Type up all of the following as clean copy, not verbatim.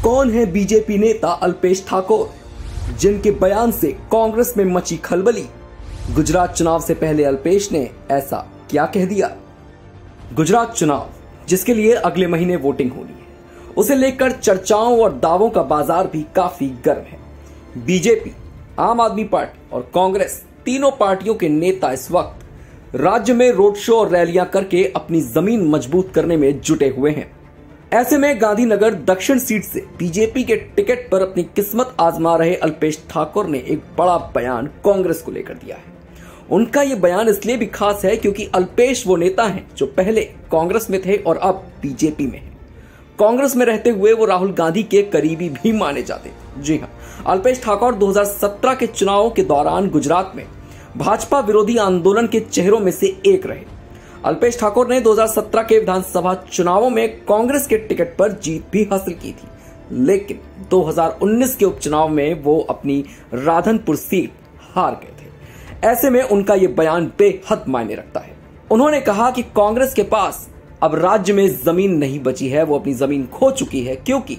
कौन है बीजेपी नेता अल्पेश ठाकोर, जिनके बयान से कांग्रेस में मची खलबली? गुजरात चुनाव से पहले अल्पेश ने ऐसा क्या कह दिया? गुजरात चुनाव, जिसके लिए अगले महीने वोटिंग होनी है, उसे लेकर चर्चाओं और दावों का बाजार भी काफी गर्म है। बीजेपी, आम आदमी पार्टी और कांग्रेस तीनों पार्टियों के नेता इस वक्त राज्य में रोड शो और रैलियां करके अपनी जमीन मजबूत करने में जुटे हुए हैं। ऐसे में गांधीनगर दक्षिण सीट से बीजेपी के टिकट पर अपनी किस्मत आजमा रहे अल्पेश ठाकोर ने एक बड़ा बयान कांग्रेस को लेकर दिया है। उनका यह बयान इसलिए भी खास है क्योंकि अल्पेश वो नेता हैं जो पहले कांग्रेस में थे और अब बीजेपी में हैं। कांग्रेस में रहते हुए वो राहुल गांधी के करीबी भी माने जाते। जी हां, अल्पेश ठाकोर 2017 के चुनावों के दौरान गुजरात में भाजपा विरोधी आंदोलन के चेहरों में से एक रहे। अल्पेश ठाकोर ने 2017 के विधानसभा चुनावों में कांग्रेस के टिकट पर जीत भी हासिल की थी, लेकिन 2019 के उपचुनाव में वो अपनी राधनपुर सीट हार गए थे। ऐसे में उनका ये बयान बेहद मायने रखता है। उन्होंने कहा कि कांग्रेस के पास अब राज्य में जमीन नहीं बची है, वो अपनी जमीन खो चुकी है क्योंकि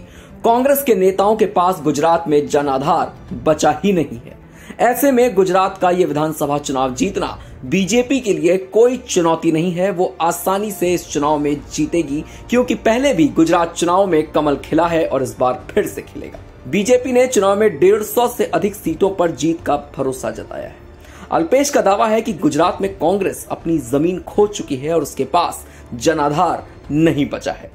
कांग्रेस के नेताओं के पास गुजरात में जनाधार बचा ही नहीं है। ऐसे में गुजरात का ये विधानसभा चुनाव जीतना बीजेपी के लिए कोई चुनौती नहीं है। वो आसानी से इस चुनाव में जीतेगी क्योंकि पहले भी गुजरात चुनाव में कमल खिला है और इस बार फिर से खिलेगा। बीजेपी ने चुनाव में 150 से अधिक सीटों पर जीत का भरोसा जताया है। अल्पेश का दावा है कि गुजरात में कांग्रेस अपनी जमीन खो चुकी है और उसके पास जनाधार नहीं बचा है।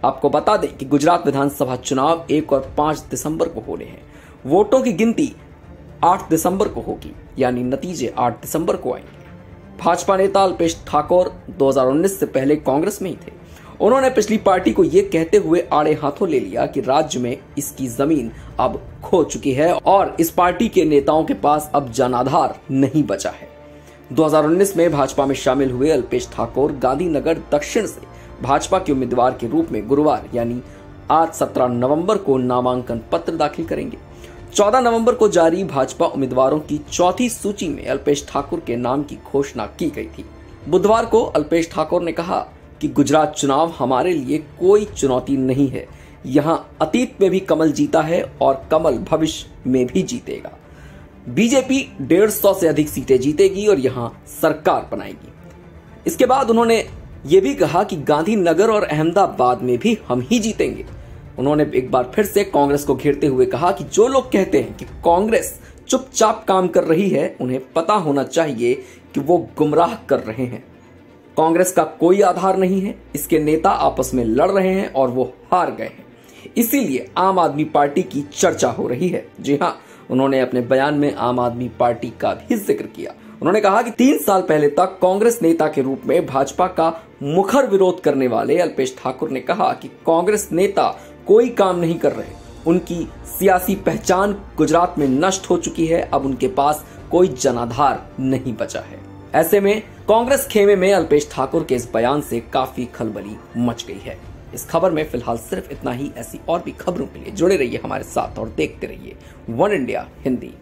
आपको बता दें कि गुजरात विधानसभा चुनाव 1 और 5 दिसंबर को होने हैं। वोटों की गिनती 8 दिसंबर को होगी, यानी नतीजे 8 दिसंबर को आएंगे। भाजपा नेता अल्पेश ठाकोर 2019 से पहले कांग्रेस में ही थे। उन्होंने पिछली पार्टी को यह कहते हुए आड़े हाथों ले लिया कि राज्य में इसकी जमीन अब खो चुकी है और इस पार्टी के नेताओं के पास अब जनाधार नहीं बचा है। 2019 में भाजपा में शामिल हुए अल्पेश ठाकोर गांधीनगर दक्षिण से भाजपा के उम्मीदवार के रूप में गुरुवार यानी आज 17 नवंबर को नामांकन पत्र दाखिल करेंगे। 14 नवंबर को जारी भाजपा उम्मीदवारों की चौथी सूची में अल्पेश ठाकोर के नाम की घोषणा की गई थी। बुधवार को अल्पेश ठाकोर ने कहा कि गुजरात चुनाव हमारे लिए कोई चुनौती नहीं है। यहां अतीत में भी कमल जीता है और कमल भविष्य में भी जीतेगा। बीजेपी 150 से अधिक सीटें जीतेगी और यहां सरकार बनाएगी। इसके बाद उन्होंने ये भी कहा कि गांधीनगर और अहमदाबाद में भी हम ही जीतेंगे। उन्होंने एक बार फिर से कांग्रेस को घेरते हुए कहा कि जो लोग कहते हैं कि कांग्रेस चुपचाप काम कर रही है, उन्हें पता होना चाहिए कि वो गुमराह कर रहे हैं। कांग्रेस का कोई आधार नहीं है, इसके नेता आपस में लड़ रहे हैं और वो हार गए हैं, इसीलिए आम आदमी पार्टी की चर्चा हो रही है। जी हां, उन्होंने अपने बयान में आम आदमी पार्टी का भी जिक्र किया। उन्होंने कहा कि 3 साल पहले तक कांग्रेस नेता के रूप में भाजपा का मुखर विरोध करने वाले अल्पेश ठाकोर ने कहा कि कांग्रेस नेता कोई काम नहीं कर रहे, उनकी सियासी पहचान गुजरात में नष्ट हो चुकी है, अब उनके पास कोई जनाधार नहीं बचा है। ऐसे में कांग्रेस खेमे में अल्पेश ठाकोर के इस बयान से काफी खलबली मच गई है। इस खबर में फिलहाल सिर्फ इतना ही। ऐसी और भी खबरों के लिए जुड़े रहिए हमारे साथ और देखते रहिए वन इंडिया हिंदी।